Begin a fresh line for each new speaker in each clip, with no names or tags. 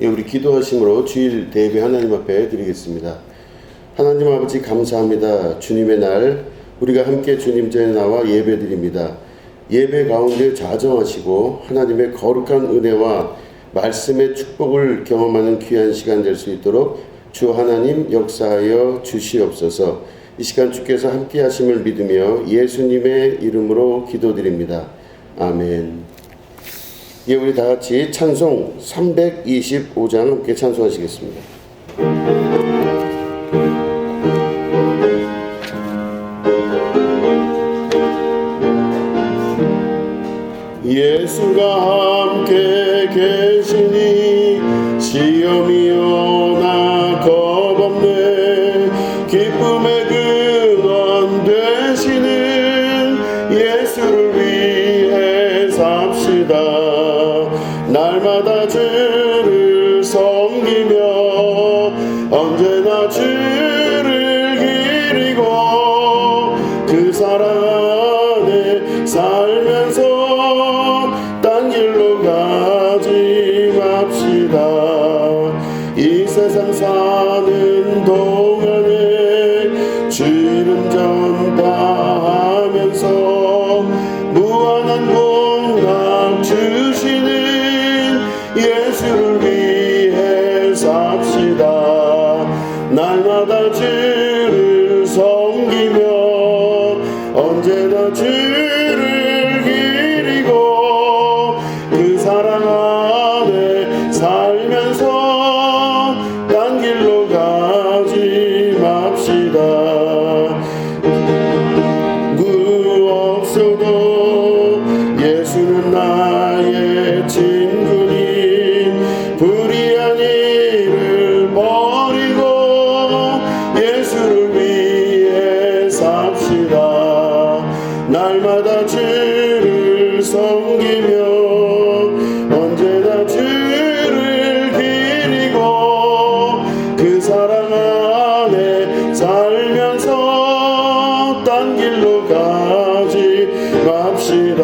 예, 우리 기도하심으로 주일 대회 하나님 앞에 드리겠습니다. 하나님 아버지 감사합니다. 주님의 날 우리가 함께 주님 전에 나와 예배드립니다. 예배 가운데 좌정하시고 하나님의 거룩한 은혜와 말씀의 축복을 경험하는 귀한 시간 될 수 있도록 주 하나님 역사하여 주시옵소서. 이 시간 주께서 함께 하심을 믿으며 예수님의 이름으로 기도드립니다. 아멘. 예, 우리 다 같이 찬송 325장 함께 찬송하시겠습니다. 예수가 함께 계시니 시험이 오나 겁없네. 기쁨의 근원 되시는 예수를 위해 삽시다. 날마다 주를 섬기며 언제나 주를 기리고 그 사랑 안에 살면서 딴 길로 가지 맙시다. 이 세상 사는 동안에 주름 전파하면서 무한한 복락 주시는 예수를 위해 삽시다. 날마다 주를 섬기며 언제나 주를 기리고 그 사랑 안에 살면서 딴 길로 가지 맙시다. 구 없어도 예수는 나의 친구니 불의한 일을 버리고 예수를 위해 삽시다. 날마다 주를 섬기며 언제나 주를 기리고 그 사랑 안에 살면서 딴 길로 가지 맙시다.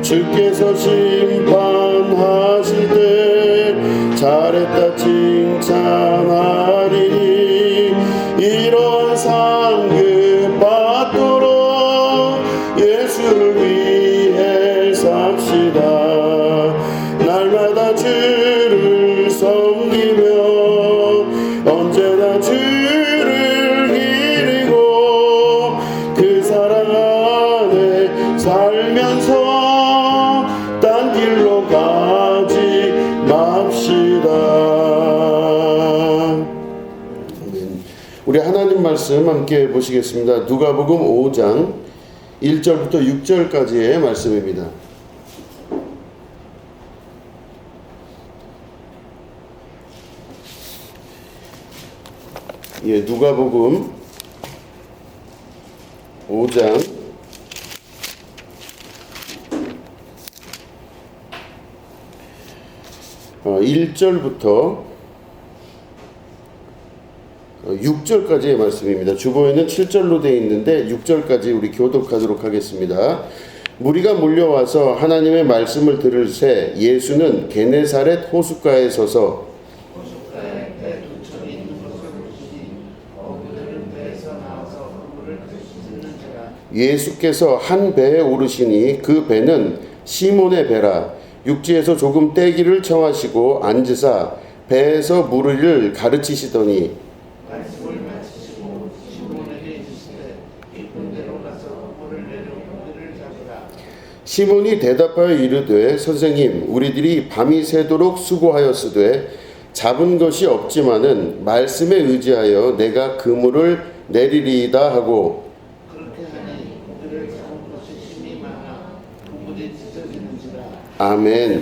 주께서 심판하실 때 잘했다 칭찬하리니 이런 상급 받도록 예수를 위해 삽시다. 날마다 주를 섬기며 언제나 주를 기리고 그 사랑 안에 살면서 딴 길로 가지 맙시다. 우리 하나님 말씀 함께 보시겠습니다. 누가복음 5장 1절부터 6절까지의 말씀입니다. 예, 누가복음 5장 1절부터 6절까지의 말씀입니다. 주보에는 7절로 되어 있는데 6절까지 우리 교독하도록 하겠습니다. 무리가 몰려와서 하나님의 말씀을 들을새 예수는 게네사렛 호숫가에 서서 예수께서 한 배에 오르시니 그 배는 시몬의 배라. 육지에서 조금 떼기를 청하시고 앉으사 배에서 무리를 가르치시더니 말씀을 마치시고 시몬에게 이르시되 깊은 데로 가서 물을 내려 그들을 잡으라. 시몬이 대답하여 이르되 선생님 우리들이 밤이 새도록 수고하였으되 잡은 것이 없지만은 말씀에 의지하여 내가 그물을 내리리이다 하고 아멘.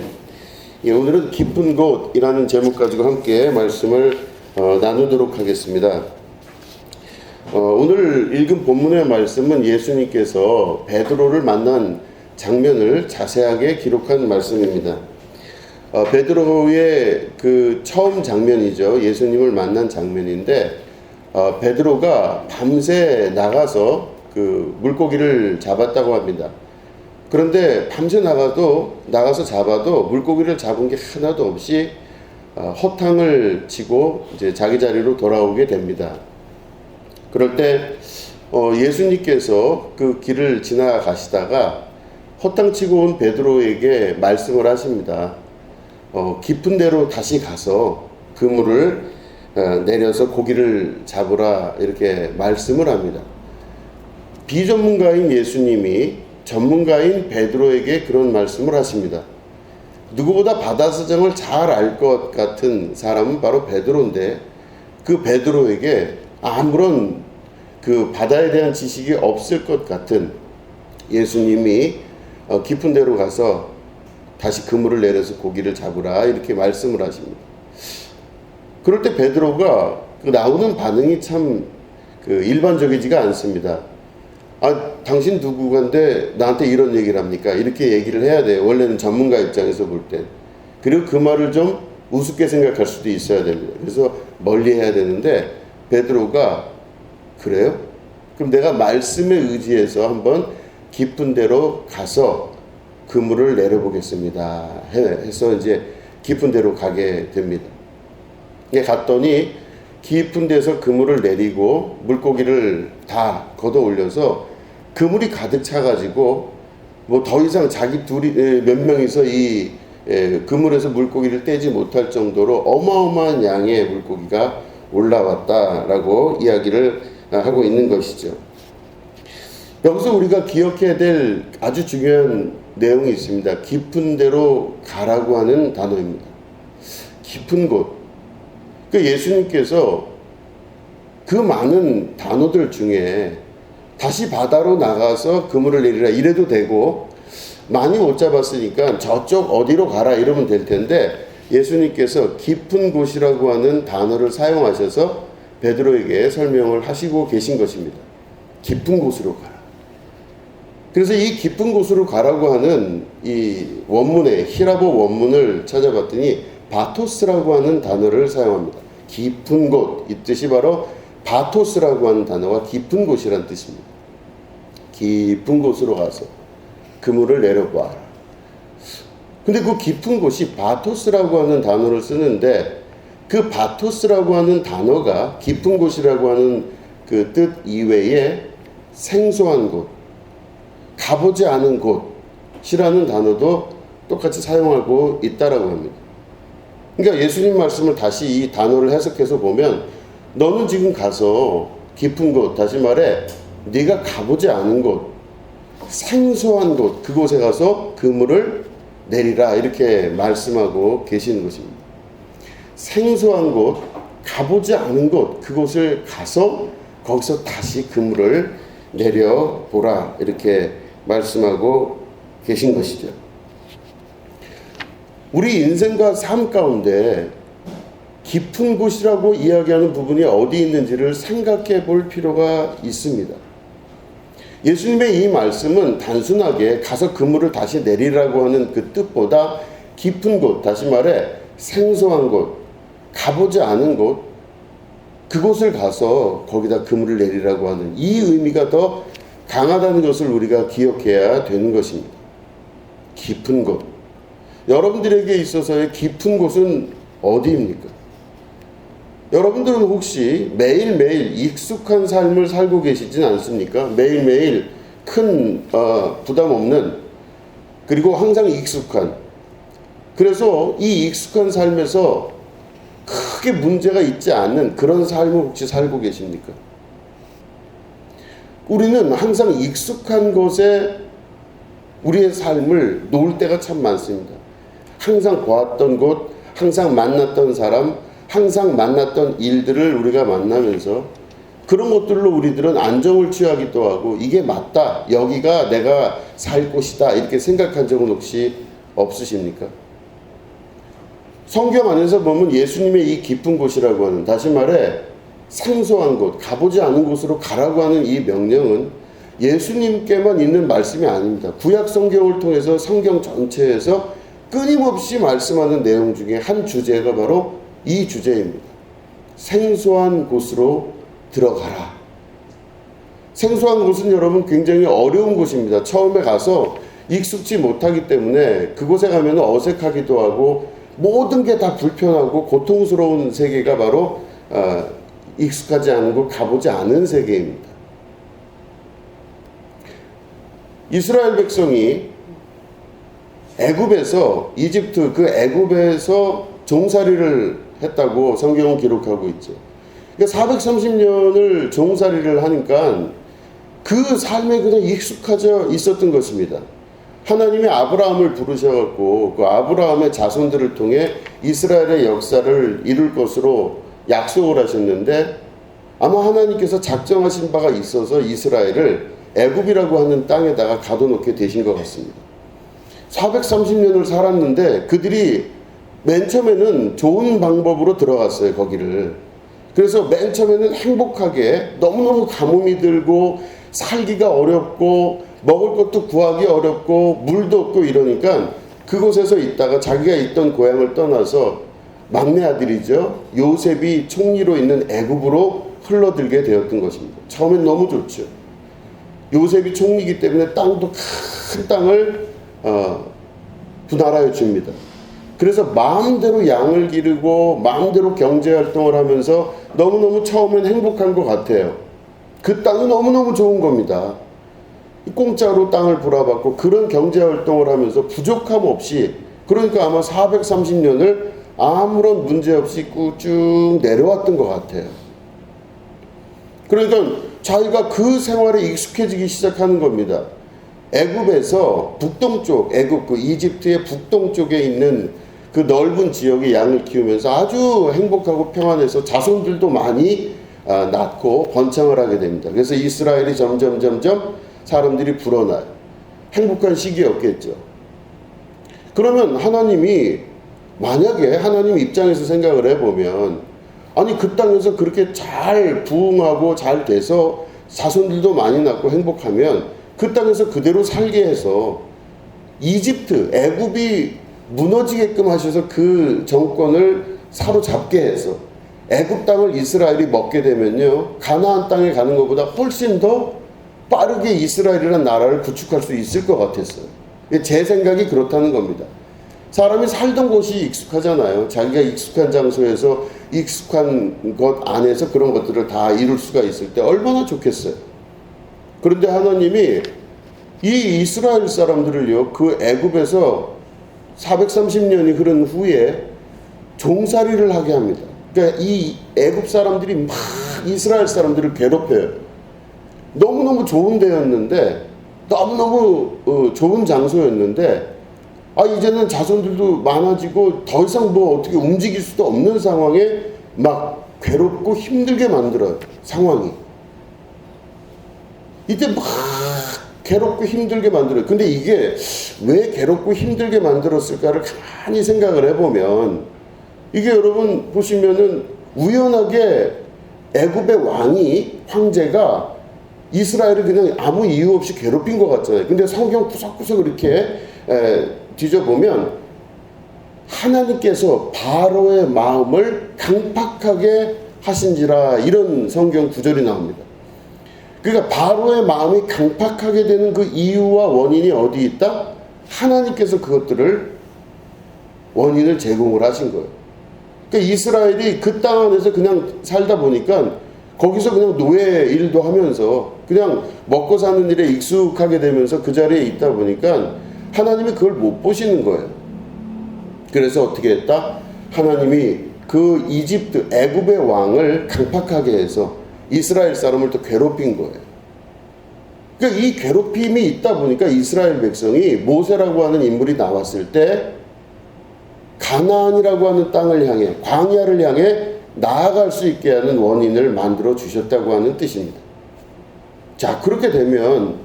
예, 오늘은 깊은 곳이라는 제목 가지고 함께 말씀을 나누도록 하겠습니다. 오늘 읽은 본문의 말씀은 예수님께서 베드로를 만난 장면을 자세하게 기록한 말씀입니다. 베드로의 그 처음 장면이죠. 예수님을 만난 장면인데 베드로가 밤새 나가서 그 물고기를 잡았다고 합니다. 그런데 밤새 나가서 잡아도 물고기를 잡은 게 하나도 없이 허탕을 치고 이제 자기 자리로 돌아오게 됩니다. 그럴 때 예수님께서 그 길을 지나가시다가 허탕치고 온 베드로에게 말씀을 하십니다. 깊은 데로 다시 가서 그물을 내려서 고기를 잡으라 이렇게 말씀을 합니다. 비전문가인 예수님이 전문가인 베드로에게 그런 말씀을 하십니다. 누구보다 바다 사정을 잘 알 것 같은 사람은 바로 베드로인데 그 베드로에게 아무런 그 바다에 대한 지식이 없을 것 같은 예수님이 깊은 데로 가서 다시 그물을 내려서 고기를 잡으라 이렇게 말씀을 하십니다. 그럴 때 베드로가 나오는 반응이 참 일반적이지가 않습니다. 당신 누구간데 나한테 이런 얘기를 합니까? 이렇게 얘기를 해야 돼요. 원래는 전문가 입장에서 볼 때. 그리고 그 말을 좀 우습게 생각할 수도 있어야 됩니다. 그래서 멀리 해야 되는데 베드로가 그래요? 그럼 내가 말씀에 의지해서 한번 깊은 데로 가서 그물을 내려보겠습니다. 해서 이제 깊은 데로 가게 됩니다. 갔더니 깊은 데서 그물을 내리고 물고기를 다 걷어 올려서 그물이 가득 차가지고 뭐 더 이상 자기 둘이 몇 명이서 이 그물에서 물고기를 떼지 못할 정도로 어마어마한 양의 물고기가 올라왔다라고 이야기를 하고 있는 것이죠. 여기서 우리가 기억해야 될 아주 중요한 내용이 있습니다. 깊은 데로 가라고 하는 단어입니다. 깊은 곳. 예수님께서 그 많은 단어들 중에 다시 바다로 나가서 그물을 내리라 이래도 되고 많이 못 잡았으니까 저쪽 어디로 가라 이러면 될 텐데 예수님께서 깊은 곳이라고 하는 단어를 사용하셔서 베드로에게 설명을 하시고 계신 것입니다. 깊은 곳으로 가라. 그래서 이 깊은 곳으로 가라고 하는 이 원문의 히라보 원문을 찾아봤더니 바토스라고 하는 단어를 사용합니다. 깊은 곳, 이 뜻이 바로 바토스라고 하는 단어가 깊은 곳이란 뜻입니다. 깊은 곳으로 가서 그물을 내려보아라. 근데 그 깊은 곳이 바토스라고 하는 단어를 쓰는데 그 바토스라고 하는 단어가 깊은 곳이라고 하는 그 뜻 이외에 생소한 곳, 가보지 않은 곳이라는 단어도 똑같이 사용하고 있다라고 합니다. 그러니까 예수님 말씀을 다시 이 단어를 해석해서 보면 너는 지금 가서 깊은 곳, 다시 말해 네가 가보지 않은 곳, 생소한 곳, 그곳에 가서 그물을 내리라 이렇게 말씀하고 계시는 것입니다. 생소한 곳, 가보지 않은 곳, 그곳을 가서 거기서 다시 그물을 내려보라 이렇게 말씀하고 계신 것이죠. 우리 인생과 삶 가운데 깊은 곳이라고 이야기하는 부분이 어디 있는지를 생각해 볼 필요가 있습니다. 예수님의 이 말씀은 단순하게 가서 그물을 다시 내리라고 하는 그 뜻보다 깊은 곳, 다시 말해 생소한 곳, 가보지 않은 곳, 그곳을 가서 거기다 그물을 내리라고 하는 이 의미가 더 강하다는 것을 우리가 기억해야 되는 것입니다. 깊은 곳. 여러분들에게 있어서의 깊은 곳은 어디입니까? 여러분들은 혹시 매일매일 익숙한 삶을 살고 계시진 않습니까? 매일매일 큰 부담 없는, 그리고 항상 익숙한, 그래서 이 익숙한 삶에서 크게 문제가 있지 않는 그런 삶을 혹시 살고 계십니까? 우리는 항상 익숙한 곳에 우리의 삶을 놓을 때가 참 많습니다. 항상 보았던 곳, 항상 만났던 사람, 항상 만났던 일들을 우리가 만나면서 그런 것들로 우리들은 안정을 취하기도 하고 이게 맞다, 여기가 내가 살 곳이다 이렇게 생각한 적은 혹시 없으십니까? 성경 안에서 보면 예수님의 이 깊은 곳이라고 하는, 다시 말해 생소한 곳, 가보지 않은 곳으로 가라고 하는 이 명령은 예수님께만 있는 말씀이 아닙니다. 구약 성경을 통해서 성경 전체에서 끊임없이 말씀하는 내용 중에 한 주제가 바로 이 주제입니다. 생소한 곳으로 들어가라. 생소한 곳은 여러분 굉장히 어려운 곳입니다. 처음에 가서 익숙지 못하기 때문에 그곳에 가면 어색하기도 하고 모든 게 다 불편하고 고통스러운 세계가 바로 익숙하지 않고 가보지 않은 세계입니다. 이스라엘 백성이 애굽에서 이집트 그 애굽에서 종살이를 했다고 성경은 기록하고 있죠. 그러니까 430년을 종살이를 하니까 그 삶에 그냥 익숙해져 있었던 것입니다. 하나님이 아브라함을 부르셔갖고 그 아브라함의 자손들을 통해 이스라엘의 역사를 이룰 것으로 약속을 하셨는데 아마 하나님께서 작정하신 바가 있어서 이스라엘을 애굽이라고 하는 땅에다가 가둬놓게 되신 것 같습니다. 430년을 살았는데 그들이 맨 처음에는 좋은 방법으로 들어갔어요, 거기를. 그래서 맨 처음에는 행복하게 너무너무 가뭄이 들고 살기가 어렵고 먹을 것도 구하기 어렵고 물도 없고 이러니까 그곳에서 있다가 자기가 있던 고향을 떠나서 막내 아들이죠, 요셉이 총리로 있는 애굽으로 흘러들게 되었던 것입니다. 처음엔 너무 좋죠. 요셉이 총리이기 때문에 땅도 큰 땅을 분할하여 줍니다. 그래서 마음대로 양을 기르고 마음대로 경제활동을 하면서 너무너무 처음엔 행복한 것 같아요. 그 땅이 너무너무 좋은 겁니다. 공짜로 땅을 불어받고 그런 경제활동을 하면서 부족함 없이, 그러니까 아마 430년을 아무런 문제 없이 쭉 내려왔던 것 같아요. 그러니까 자기가 그 생활에 익숙해지기 시작하는 겁니다. 애굽에서 북동쪽, 애굽 그 이집트의 북동쪽에 있는 그 넓은 지역의 양을 키우면서 아주 행복하고 평안해서 자손들도 많이 낳고 번창을 하게 됩니다. 그래서 이스라엘이 점점 사람들이 불어나요. 행복한 시기였겠죠. 그러면 하나님이, 만약에 하나님 입장에서 생각을 해보면, 아니 그 땅에서 그렇게 잘 부흥하고 잘 돼서 자손들도 많이 낳고 행복하면 그 땅에서 그대로 살게 해서 이집트, 애굽이 무너지게끔 하셔서 그 정권을 사로잡게 해서 애굽 땅을 이스라엘이 먹게 되면요, 가나안 땅에 가는 것보다 훨씬 더 빠르게 이스라엘이라는 나라를 구축할 수 있을 것 같았어요. 제 생각이 그렇다는 겁니다. 사람이 살던 곳이 익숙하잖아요. 자기가 익숙한 장소에서 익숙한 것 안에서 그런 것들을 다 이룰 수가 있을 때 얼마나 좋겠어요. 그런데 하나님이 이 이스라엘 사람들을요, 그 애굽에서 430년이 흐른 후에 종살이를 하게 합니다. 그러니까 이 애굽 사람들이 막 이스라엘 사람들을 괴롭혀요. 너무너무 좋은 데였는데, 너무너무 좋은 장소였는데, 이제는 자손들도 많아지고 더 이상 뭐 어떻게 움직일 수도 없는 상황에 막 괴롭고 힘들게 만들어요, 상황이. 이때 막 괴롭고 힘들게 만들어요. 근데 이게 왜 괴롭고 힘들게 만들었을까를 가만히 생각을 해보면, 이게 여러분 보시면은 우연하게 애굽의 왕이, 황제가 이스라엘을 그냥 아무 이유 없이 괴롭힌 것 같잖아요. 근데 성경 구석구석 이렇게 뒤져보면 하나님께서 바로의 마음을 강팍하게 하신지라, 이런 성경 구절이 나옵니다. 그러니까 바로의 마음이 강팍하게 되는 그 이유와 원인이 어디 있다? 하나님께서 그것들을 원인을 제공을 하신 거예요. 그러니까 이스라엘이 그 땅 안에서 그냥 살다 보니까 거기서 그냥 노예 일도 하면서 그냥 먹고 사는 일에 익숙하게 되면서 그 자리에 있다 보니까 하나님이 그걸 못 보시는 거예요. 그래서 어떻게 했다? 하나님이 그 이집트 애굽의 왕을 강팍하게 해서 이스라엘 사람을 또 괴롭힌 거예요. 그러니까 이 괴롭힘이 있다 보니까 이스라엘 백성이 모세라고 하는 인물이 나왔을 때 가나안이라고 하는 땅을 향해, 광야를 향해 나아갈 수 있게 하는 원인을 만들어 주셨다고 하는 뜻입니다. 자, 그렇게 되면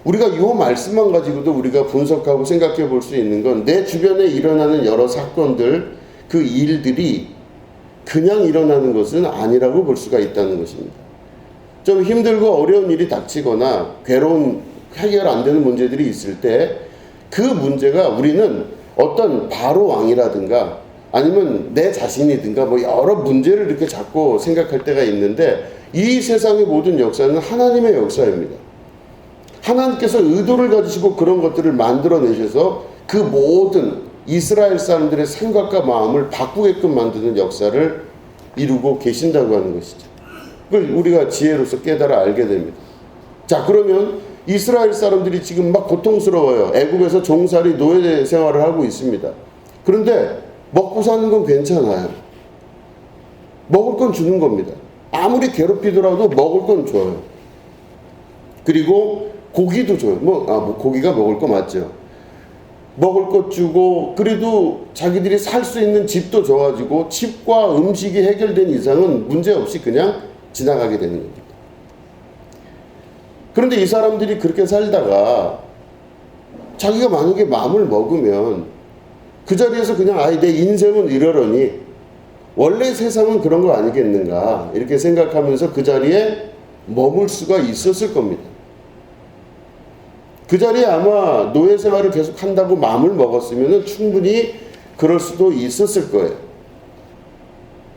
우리가 이 말씀만 가지고도 우리가 분석하고 생각해 볼 수 있는 건, 내 주변에 일어나는 여러 사건들, 그 일들이 그냥 일어나는 것은 아니라고 볼 수가 있다는 것입니다. 좀 힘들고 어려운 일이 닥치거나 괴로운, 해결 안 되는 문제들이 있을 때 그 문제가, 우리는 어떤 바로 왕이라든가 아니면 내 자신이든가 뭐 여러 문제를 이렇게 자꾸 생각할 때가 있는데, 이 세상의 모든 역사는 하나님의 역사입니다. 하나님께서 의도를 가지시고 그런 것들을 만들어내셔서 그 모든 이스라엘 사람들의 생각과 마음을 바꾸게끔 만드는 역사를 이루고 계신다고 하는 것이죠. 그걸 우리가 지혜로서 깨달아 알게 됩니다. 자, 그러면 이스라엘 사람들이 지금 막 고통스러워요. 애굽에서 종살이 노예 생활을 하고 있습니다. 그런데 먹고 사는 건 괜찮아요. 먹을 건 주는 겁니다. 아무리 괴롭히더라도 먹을 건 줘요. 그리고 고기도 줘요. 고기가 먹을 거 맞죠. 먹을 것 주고, 그래도 자기들이 살 수 있는 집도 줘가지고 집과 음식이 해결된 이상은 문제없이 그냥 지나가게 되는 겁니다. 그런데 이 사람들이 그렇게 살다가 자기가 만약에 마음을 먹으면 그 자리에서 그냥 내 인생은 이러려니 원래 세상은 그런 거 아니겠는가 이렇게 생각하면서 그 자리에 머물 수가 있었을 겁니다. 그 자리에 아마 노예 생활을 계속 한다고 마음을 먹었으면 충분히 그럴 수도 있었을 거예요.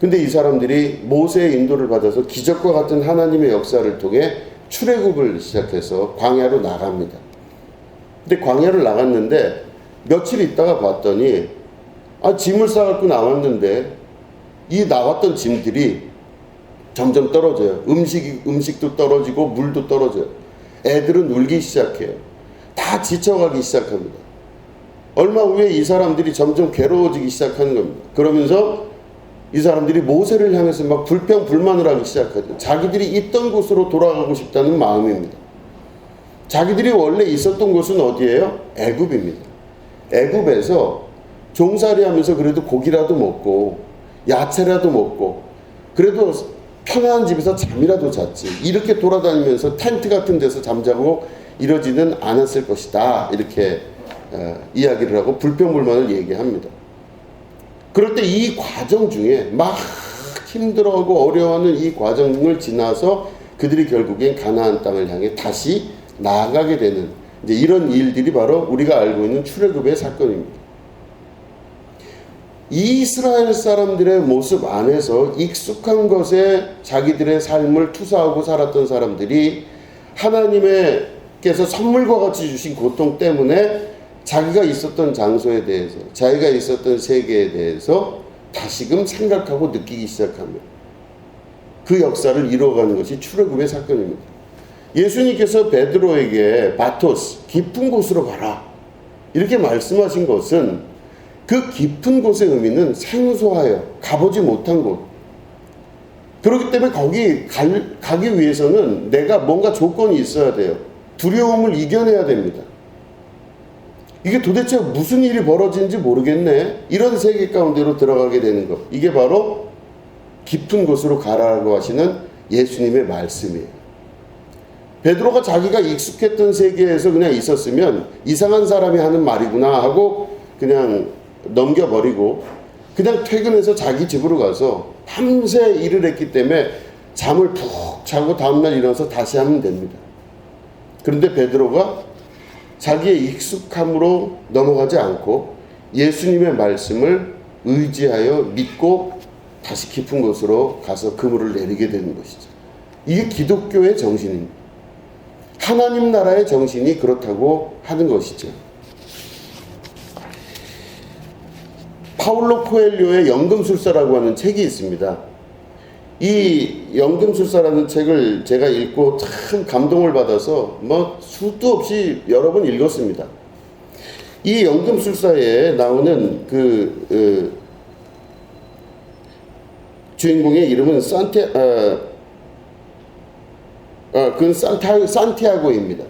근데 이 사람들이 모세의 인도를 받아서 기적과 같은 하나님의 역사를 통해 출애굽을 시작해서 광야로 나갑니다. 근데 광야를 나갔는데 며칠 있다가 봤더니 짐을 싸갖고 나왔는데 이 나왔던 짐들이 점점 떨어져요. 음식도 떨어지고 물도 떨어져요. 애들은 울기 시작해요. 다 지쳐가기 시작합니다. 얼마 후에 이 사람들이 점점 괴로워지기 시작하는 겁니다. 그러면서 이 사람들이 모세를 향해서 막 불평불만을 하기 시작하죠. 자기들이 있던 곳으로 돌아가고 싶다는 마음입니다. 자기들이 원래 있었던 곳은 어디예요? 애굽입니다. 애굽에서 종살이 하면서 그래도 고기라도 먹고 야채라도 먹고 그래도 편안한 집에서 잠이라도 잤지. 이렇게 돌아다니면서 텐트 같은 데서 잠자고 이러지는 않았을 것이다. 이렇게 이야기를 하고 불평불만을 얘기합니다. 그럴 때 이 과정 중에 막 힘들어하고 어려워하는 이 과정을 지나서 그들이 결국엔 가나안 땅을 향해 다시 나아가게 되는 이제 이런 일들이 바로 우리가 알고 있는 출애굽의 사건입니다. 이스라엘 사람들의 모습 안에서 익숙한 것에 자기들의 삶을 투사하고 살았던 사람들이 하나님께서 선물과 같이 주신 고통 때문에 자기가 있었던 장소에 대해서, 자기가 있었던 세계에 대해서 다시금 생각하고 느끼기 시작합니다. 그 역사를 이루어가는 것이 출애굽의 사건입니다. 예수님께서 베드로에게 바토스, 깊은 곳으로 가라 이렇게 말씀하신 것은 그 깊은 곳의 의미는 생소하여 가보지 못한 곳. 그렇기 때문에 거기 가기 위해서는 내가 뭔가 조건이 있어야 돼요. 두려움을 이겨내야 됩니다. 이게 도대체 무슨 일이 벌어지는지 모르겠네. 이런 세계 가운데로 들어가게 되는 것. 이게 바로 깊은 곳으로 가라고 하시는 예수님의 말씀이에요. 베드로가 자기가 익숙했던 세계에서 그냥 있었으면 이상한 사람이 하는 말이구나 하고 그냥 넘겨버리고 그냥 퇴근해서 자기 집으로 가서 밤새 일을 했기 때문에 잠을 푹 자고 다음날 일어나서 다시 하면 됩니다. 그런데 베드로가 자기의 익숙함으로 넘어가지 않고 예수님의 말씀을 의지하여 믿고 다시 깊은 곳으로 가서 그물을 내리게 되는 것이죠. 이게 기독교의 정신입니다. 하나님 나라의 정신이 그렇다고 하는 것이죠. 파울로 코엘료의 연금술사라고 하는 책이 있습니다. 이 연금술사라는 책을 제가 읽고 참 감동을 받아서 수도 없이 여러 번 읽었습니다. 이 연금술사에 나오는 주인공의 이름은 산티아고입니다.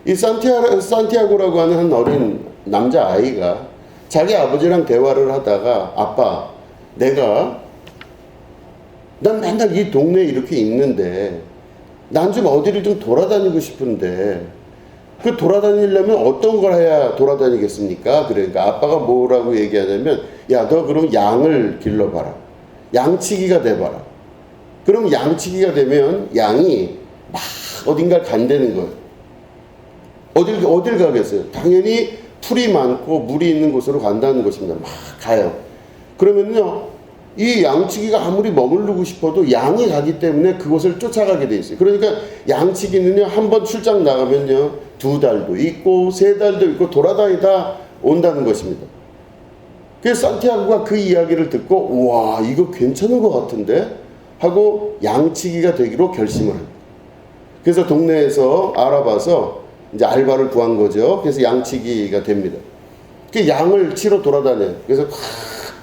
이 산티아고라고 하는 한 어린 남자아이가 자기 아버지랑 대화를 하다가 아빠, 난 맨날 이 동네에 이렇게 있는데 난 좀 어디를 좀 돌아다니고 싶은데 그 돌아다니려면 어떤 걸 해야 돌아다니겠습니까? 그러니까 아빠가 뭐라고 얘기하냐면 야, 너 그럼 양을 길러봐라. 양치기가 돼봐라. 그럼 양치기가 되면 양이 막 어딘가를 간다는 거예요. 어딜 가겠어요? 당연히 풀이 많고 물이 있는 곳으로 간다는 것입니다. 막 가요. 그러면요, 이 양치기가 아무리 머무르고 싶어도 양이 가기 때문에 그곳을 쫓아가게 돼 있어요. 그러니까 양치기는요, 한번 출장 나가면요, 2달도 있고 3달도 있고 돌아다니다 온다는 것입니다. 그래서 산티아고가 그 이야기를 듣고 와 이거 괜찮은 것 같은데 하고 양치기가 되기로 결심을 합니다. 그래서 동네에서 알아봐서 이제 알바를 구한 거죠. 그래서 양치기가 됩니다. 그 양을 치러 돌아다녀요. 그래서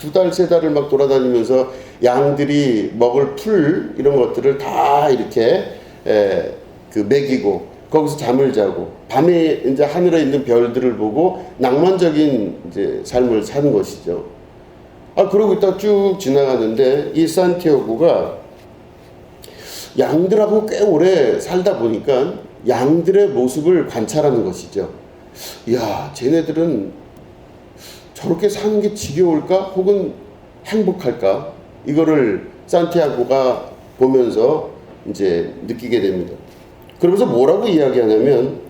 2달, 3달을 막 돌아다니면서 양들이 먹을 풀 이런 것들을 다 이렇게 그 먹이고 거기서 잠을 자고 밤에 이제 하늘에 있는 별들을 보고 낭만적인 이제 삶을 사는 것이죠. 그러고 있다 쭉 지나가는데 이 산티아고가 양들하고 꽤 오래 살다 보니까 양들의 모습을 관찰하는 것이죠. 야, 쟤네들은 저렇게 사는 게 지겨울까? 혹은 행복할까? 이거를 산티아고가 보면서 이제 느끼게 됩니다. 그러면서 뭐라고 이야기하냐면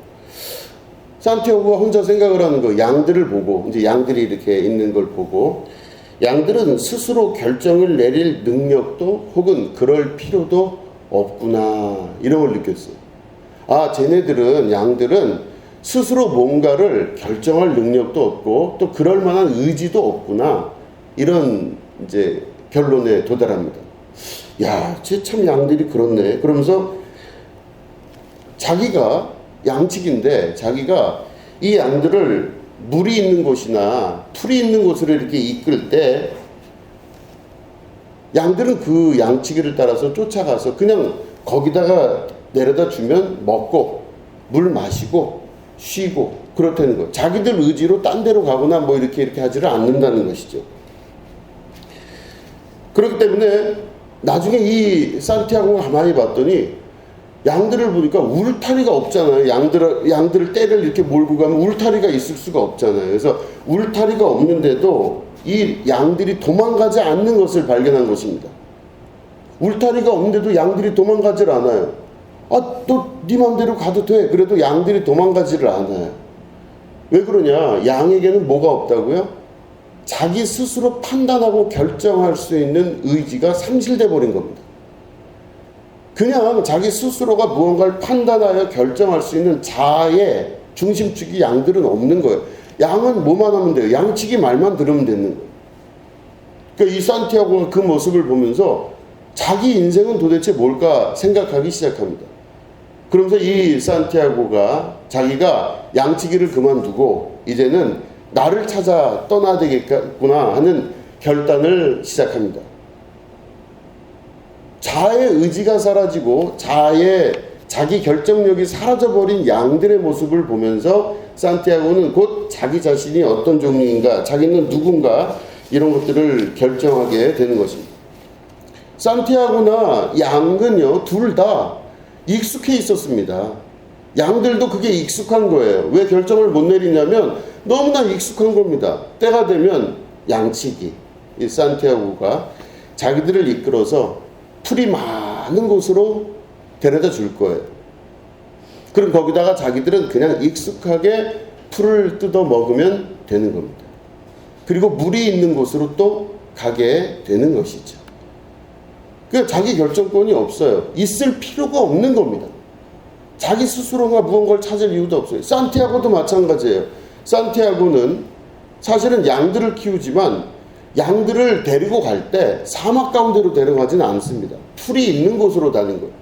산티아고가 혼자 생각을 하는 거, 양들을 보고 이제 양들이 이렇게 있는 걸 보고 양들은 스스로 결정을 내릴 능력도 혹은 그럴 필요도 없구나 이런 걸 느꼈어요. 쟤네들은 양들은 스스로 뭔가를 결정할 능력도 없고 또 그럴 만한 의지도 없구나 이런 이제 결론에 도달합니다. 야, 쟤 참 양들이 그렇네. 그러면서 자기가 양측인데 자기가 이 양들을 물이 있는 곳이나 풀이 있는 곳으로 이렇게 이끌 때 양들은 그 양치기를 따라서 쫓아가서 그냥 거기다가 내려다 주면 먹고 물 마시고 쉬고 그렇다는 거. 자기들 의지로 딴 데로 가거나 뭐 이렇게 하지를 않는다는 것이죠. 그렇기 때문에 나중에 이 산티아고가 가만히 봤더니 양들을 보니까 울타리가 없잖아요. 양들을 떼를 이렇게 몰고 가면 울타리가 있을 수가 없잖아요. 그래서 울타리가 없는데도 이 양들이 도망가지 않는 것을 발견한 것입니다. 울타리가 없는데도 양들이 도망가질 않아요. 또 네 맘대로 가도 돼. 그래도 양들이 도망가지를 않아요. 왜 그러냐? 양에게는 뭐가 없다고요? 자기 스스로 판단하고 결정할 수 있는 의지가 상실돼 버린 겁니다. 그냥 자기 스스로가 무언가를 판단하여 결정할 수 있는 자아의 중심축이 양들은 없는 거예요. 양은 뭐만 하면 돼요? 양치기 말만 들으면 되는 거예요. 그러니까 이 산티아고가 그 모습을 보면서 자기 인생은 도대체 뭘까 생각하기 시작합니다. 그러면서 이 산티아고가 자기가 양치기를 그만두고 이제는 나를 찾아 떠나야 되겠구나 하는 결단을 시작합니다. 자아의 의지가 사라지고 자기 결정력이 사라져버린 양들의 모습을 보면서 산티아고는 곧 자기 자신이 어떤 종류인가, 자기는 누군가 이런 것들을 결정하게 되는 것입니다. 산티아고나 양은요, 둘 다 익숙해 있었습니다. 양들도 그게 익숙한 거예요. 왜 결정을 못 내리냐면 너무나 익숙한 겁니다. 때가 되면 양치기. 이 산티아고가 자기들을 이끌어서 풀이 많은 곳으로 데려다 줄 거예요. 그럼 거기다가 자기들은 그냥 익숙하게 풀을 뜯어 먹으면 되는 겁니다. 그리고 물이 있는 곳으로 또 가게 되는 것이죠. 그러니까 자기 결정권이 없어요. 있을 필요가 없는 겁니다. 자기 스스로가 무언가를 찾을 이유도 없어요. 산티아고도 마찬가지예요. 산티아고는 사실은 양들을 키우지만 양들을 데리고 갈 때 사막 가운데로 데려가지는 않습니다. 풀이 있는 곳으로 다닌 거예요.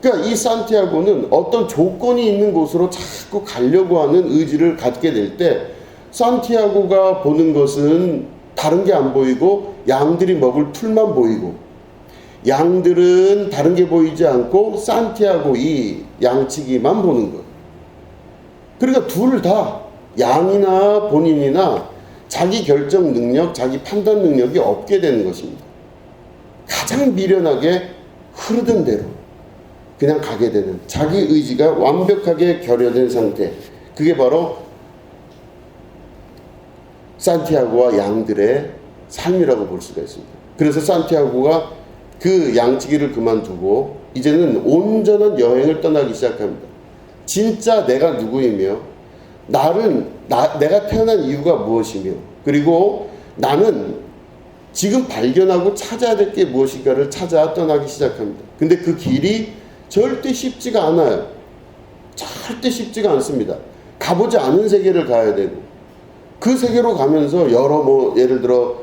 그러니까 이 산티아고는 어떤 조건이 있는 곳으로 자꾸 가려고 하는 의지를 갖게 될 때 산티아고가 보는 것은 다른 게 안 보이고 양들이 먹을 풀만 보이고 양들은 다른 게 보이지 않고 산티아고 이 양치기만 보는 거예요. 그러니까 둘 다 양이나 본인이나 자기 결정 능력, 자기 판단 능력이 없게 되는 것입니다. 가장 미련하게 흐르던 대로 그냥 가게 되는 자기 의지가 완벽하게 결여된 상태. 그게 바로 산티아고와 양들의 삶이라고 볼 수가 있습니다. 그래서 산티아고가 그 양치기를 그만두고 이제는 온전한 여행을 떠나기 시작합니다. 진짜 내가 누구이며 내가 태어난 이유가 무엇이며 그리고 나는 지금 발견하고 찾아야 될 게 무엇인가를 찾아 떠나기 시작합니다. 근데 그 길이 절대 쉽지가 않아요. 절대 쉽지가 않습니다. 가보지 않은 세계를 가야 되고 그 세계로 가면서 여러 예를 들어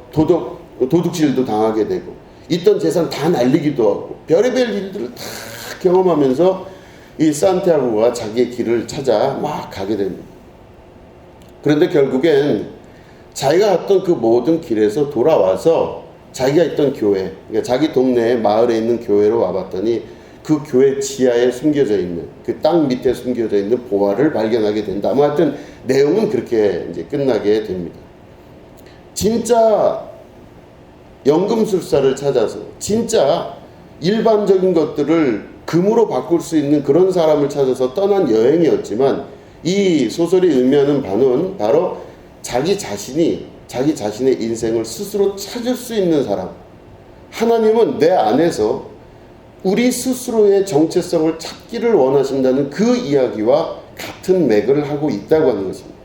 도둑질도 당하게 되고 있던 재산 다 날리기도 하고 별의별 일들을 다 경험하면서 이 산티아고가 자기의 길을 찾아 막 가게 됩니다. 그런데 결국엔 자기가 갔던 그 모든 길에서 돌아와서 자기가 있던 교회, 그러니까 자기 동네 마을에 있는 교회로 와봤더니 그 교회 지하에 숨겨져 있는, 그 땅 밑에 숨겨져 있는 보화를 발견하게 된다. 뭐 하여튼 내용은 그렇게 이제 끝나게 됩니다. 진짜 연금술사를 찾아서 진짜 일반적인 것들을 금으로 바꿀 수 있는 그런 사람을 찾아서 떠난 여행이었지만, 이 소설이 의미하는 바는 바로 자기 자신의 인생을 스스로 찾을 수 있는 사람. 하나님은 내 안에서 우리 스스로의 정체성을 찾기를 원하신다는 그 이야기와 같은 맥을 하고 있다고 하는 것입니다.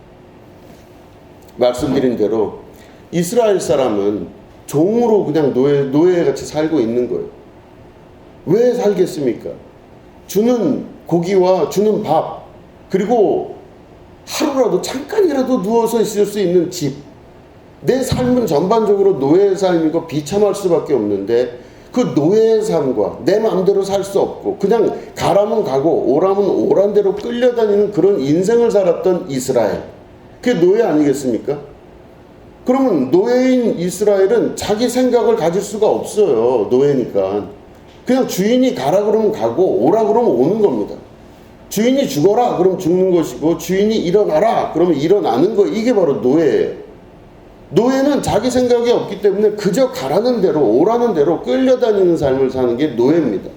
말씀드린 대로 이스라엘 사람은 종으로 그냥 노예같이 살고 있는 거예요. 왜 살겠습니까? 주는 고기와 주는 밥, 그리고 하루라도 잠깐이라도 누워서 있을 수 있는 집. 내 삶은 전반적으로 노예의 삶이고 비참할 수밖에 없는데, 그 노예의 삶과 내 마음대로 살 수 없고 그냥 가라면 가고 오라면 오란 대로 끌려다니는 그런 인생을 살았던 이스라엘, 그게 노예 아니겠습니까? 그러면 노예인 이스라엘은 자기 생각을 가질 수가 없어요. 노예니까. 그냥 주인이 가라 그러면 가고 오라 그러면 오는 겁니다. 주인이 죽어라 그러면 죽는 것이고, 주인이 일어나라 그러면 일어나는 거, 이게 바로 노예예요. 노예는 자기 생각이 없기 때문에 그저 가라는 대로 오라는 대로 끌려다니는 삶을 사는 게 노예입니다.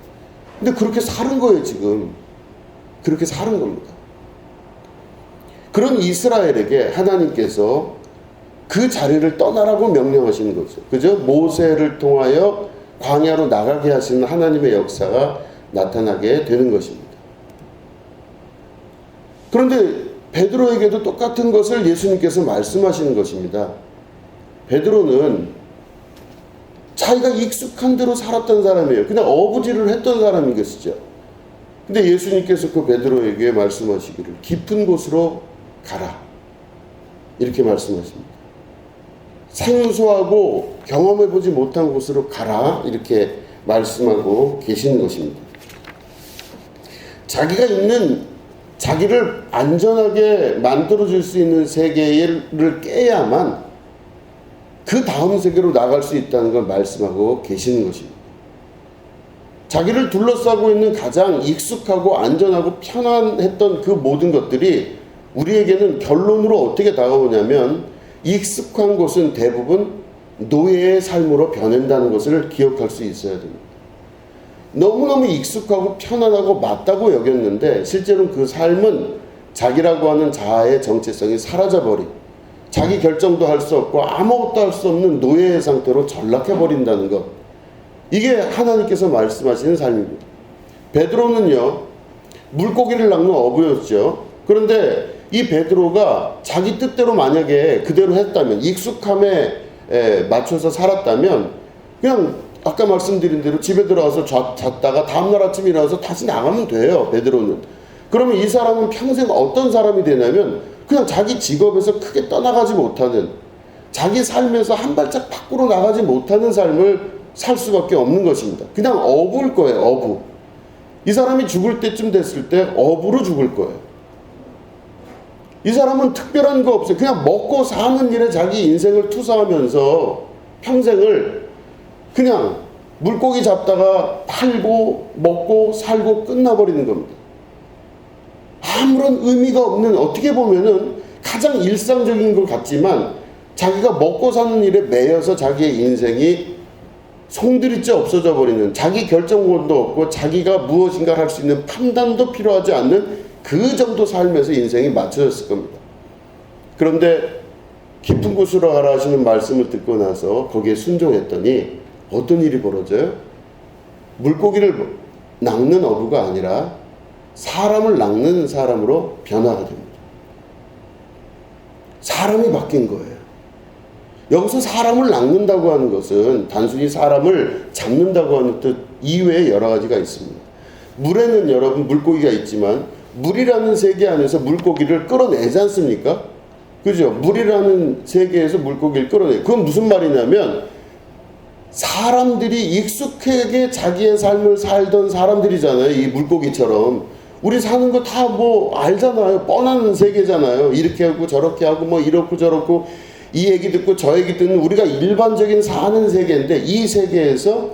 근데 그렇게 사는 거예요. 지금 그렇게 사는 겁니다. 그런 이스라엘에게 하나님께서 그 자리를 떠나라고 명령하시는 거죠. 그죠? 모세를 통하여 광야로 나가게 하시는 하나님의 역사가 나타나게 되는 것입니다. 그런데 베드로에게도 똑같은 것을 예수님께서 말씀하시는 것입니다. 베드로는 자기가 익숙한 대로 살았던 사람이에요. 그냥 어부질을 했던 사람인 것이죠. 근데 예수님께서 그 베드로에게 말씀하시기를 깊은 곳으로 가라, 이렇게 말씀하십니다. 생소하고 경험해보지 못한 곳으로 가라, 이렇게 말씀하고 계시는 것입니다. 자기가 있는, 자기를 안전하게 만들어줄 수 있는 세계를 깨야만 그 다음 세계로 나갈 수 있다는 걸 말씀하고 계시는 것입니다. 자기를 둘러싸고 있는 가장 익숙하고 안전하고 편안했던 그 모든 것들이 우리에게는 결론으로 어떻게 다가오냐면, 익숙한 곳은 대부분 노예의 삶으로 변한다는 것을 기억할 수 있어야 됩니다. 너무너무 익숙하고 편안하고 맞다고 여겼는데 실제로는 그 삶은 자기라고 하는 자아의 정체성이 사라져버린, 자기 결정도 할 수 없고 아무것도 할 수 없는 노예의 상태로 전락해버린다는 것, 이게 하나님께서 말씀하시는 삶입니다. 베드로는요, 물고기를 낚는 어부였죠. 그런데 이 베드로가 자기 뜻대로 만약에 그대로 했다면, 익숙함에 맞춰서 살았다면, 그냥 아까 말씀드린 대로 집에 들어가서 잤다가 다음날 아침 일어나서 다시 나가면 돼요. 베드로는. 그러면 이 사람은 평생 어떤 사람이 되냐면, 그냥 자기 직업에서 크게 떠나가지 못하는, 자기 삶에서 한 발짝 밖으로 나가지 못하는 삶을 살 수밖에 없는 것입니다. 그냥 어부일 거예요. 어부. 이 사람이 죽을 때쯤 됐을 때 어부로 죽을 거예요. 이 사람은 특별한 거 없어요. 그냥 먹고 사는 일에 자기 인생을 투사하면서 평생을 그냥 물고기 잡다가 팔고 먹고 살고 끝나버리는 겁니다. 아무런 의미가 없는, 어떻게 보면은 가장 일상적인 것 같지만, 자기가 먹고 사는 일에 매여서 자기의 인생이 송두리째 없어져 버리는, 자기 결정권도 없고 자기가 무엇인가 할 수 있는 판단도 필요하지 않는 그 정도 삶에서 인생이 맞춰졌을 겁니다. 그런데 깊은 곳으로 가라 하시는 말씀을 듣고 나서 거기에 순종했더니 어떤 일이 벌어져요? 물고기를 낚는 어부가 아니라 사람을 낚는 사람으로 변화가 됩니다. 사람이 바뀐 거예요. 여기서 사람을 낚는다고 하는 것은 단순히 사람을 잡는다고 하는 뜻 이외에 여러 가지가 있습니다. 물에는 여러분 물고기가 있지만, 물이라는 세계 안에서 물고기를 끌어내지 않습니까? 그죠? 물이라는 세계에서 물고기를 끌어내. 그건 무슨 말이냐면 사람들이 익숙하게 자기의 삶을 살던 사람들이잖아요. 이 물고기처럼. 우리 사는 거 다 뭐 알잖아요. 뻔한 세계잖아요. 이렇게 하고 저렇게 하고 뭐 이렇고 저렇고 이 얘기 듣고 저 얘기 듣는 우리가 일반적인 사는 세계인데 이 세계에서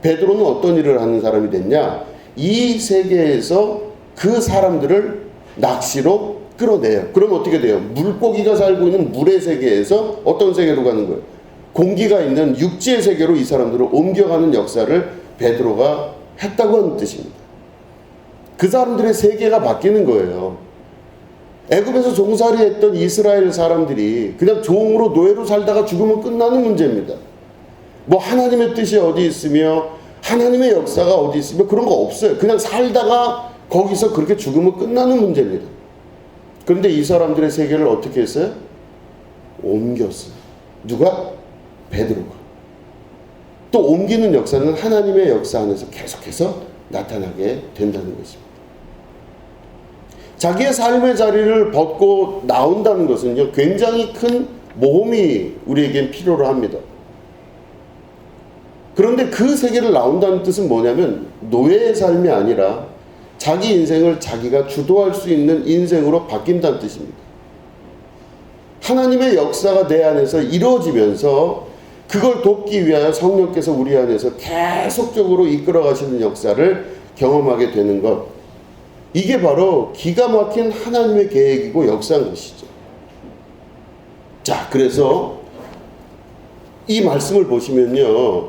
베드로는 어떤 일을 하는 사람이 됐냐? 이 세계에서 그 사람들을 낚시로 끌어내요. 그럼 어떻게 돼요? 물고기가 살고 있는 물의 세계에서 어떤 세계로 가는 거예요? 공기가 있는 육지의 세계로 이 사람들을 옮겨가는 역사를 베드로가 했다고 하는 뜻입니다. 그 사람들의 세계가 바뀌는 거예요. 애굽에서 종살이 했던 이스라엘 사람들이 그냥 종으로 노예로 살다가 죽으면 끝나는 문제입니다. 뭐 하나님의 뜻이 어디 있으며 하나님의 역사가 어디 있으며 그런 거 없어요. 그냥 살다가 거기서 그렇게 죽으면 끝나는 문제입니다. 그런데 이 사람들의 세계를 어떻게 했어요? 옮겼어요. 누가? 베드로가. 또 옮기는 역사는 하나님의 역사 안에서 계속해서 나타나게 된다는 것입니다. 자기의 삶의 자리를 벗고 나온다는 것은요, 굉장히 큰 모험이 우리에겐 필요로 합니다. 그런데 그 세계를 나온다는 뜻은 뭐냐면 노예의 삶이 아니라 자기 인생을 자기가 주도할 수 있는 인생으로 바뀐다는 뜻입니다. 하나님의 역사가 내 안에서 이루어지면서 그걸 돕기 위하여 성령께서 우리 안에서 계속적으로 이끌어 가시는 역사를 경험하게 되는 것. 이게 바로 기가 막힌 하나님의 계획이고 역사인 것이죠. 자, 그래서 이 말씀을 보시면요,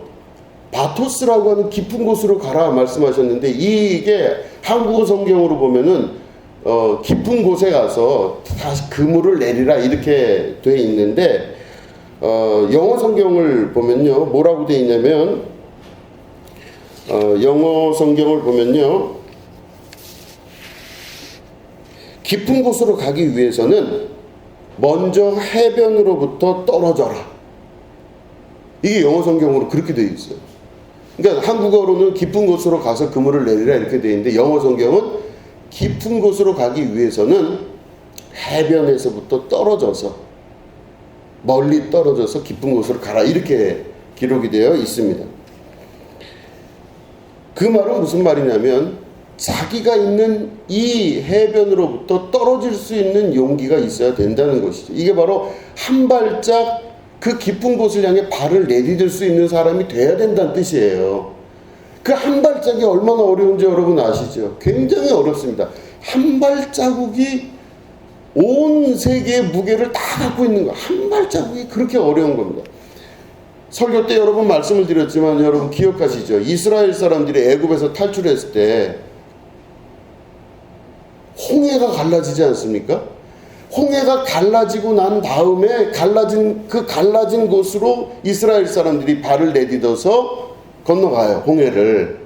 바토스라고 하는 깊은 곳으로 가라 말씀하셨는데 이게 한국어 성경으로 보면은 깊은 곳에 가서 다시 그물을 내리라 이렇게 돼 있는데 영어 성경을 보면요 뭐라고 돼 있냐면 영어 성경을 보면요 깊은 곳으로 가기 위해서는 먼저 해변으로부터 떨어져라. 이게 영어 성경으로 그렇게 돼 있어요. 그러니까 한국어로는 깊은 곳으로 가서 그물을 내리라 이렇게 돼 있는데 영어 성경은 깊은 곳으로 가기 위해서는 해변에서부터 떨어져서 멀리 떨어져서 깊은 곳으로 가라 이렇게 기록이 되어 있습니다. 그 말은 무슨 말이냐면 자기가 있는 이 해변으로부터 떨어질 수 있는 용기가 있어야 된다는 것이죠. 이게 바로 한 발짝 그 깊은 곳을 향해 발을 내디딜 수 있는 사람이 돼야 된다는 뜻이에요. 그 한 발짝이 얼마나 어려운지 여러분 아시죠? 굉장히 어렵습니다. 한 발자국이 온 세계의 무게를 다 갖고 있는 거. 한 발자국이 그렇게 어려운 겁니다. 설교 때 여러분 말씀을 드렸지만 여러분 기억하시죠? 이스라엘 사람들이 애굽에서 탈출했을 때 홍해가 갈라지지 않습니까? 홍해가 갈라지고 난 다음에 갈라진 곳으로 이스라엘 사람들이 발을 내딛어서 건너가요, 홍해를.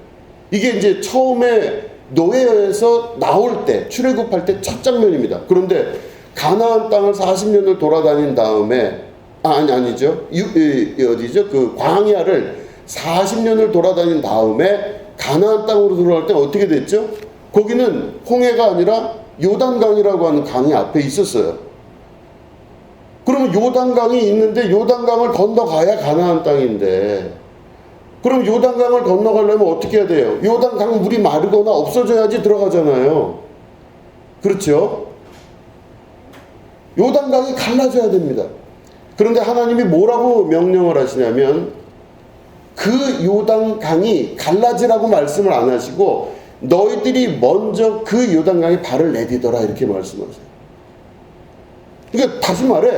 이게 이제 처음에 노예에서 나올 때, 출애굽할 때 첫 장면입니다. 그런데 가나안 땅을 40년을 돌아다닌 다음에, 아니죠. 어디죠? 그 광야를 40년을 돌아다닌 다음에 가나안 땅으로 들어갈 때 어떻게 됐죠? 거기는 홍해가 아니라 요단강이라고 하는 강이 앞에 있었어요. 그러면 요단강이 있는데 요단강을 건너가야 가나안 땅인데 그럼 요단강을 건너가려면 어떻게 해야 돼요? 요단강 물이 마르거나 없어져야지 들어가잖아요. 그렇죠? 요단강이 갈라져야 됩니다. 그런데 하나님이 뭐라고 명령을 하시냐면 그 요단강이 갈라지라고 말씀을 안 하시고 너희들이 먼저 그 요단강에 발을 내디더라 이렇게 말씀하세요. 그러니까 다시 말해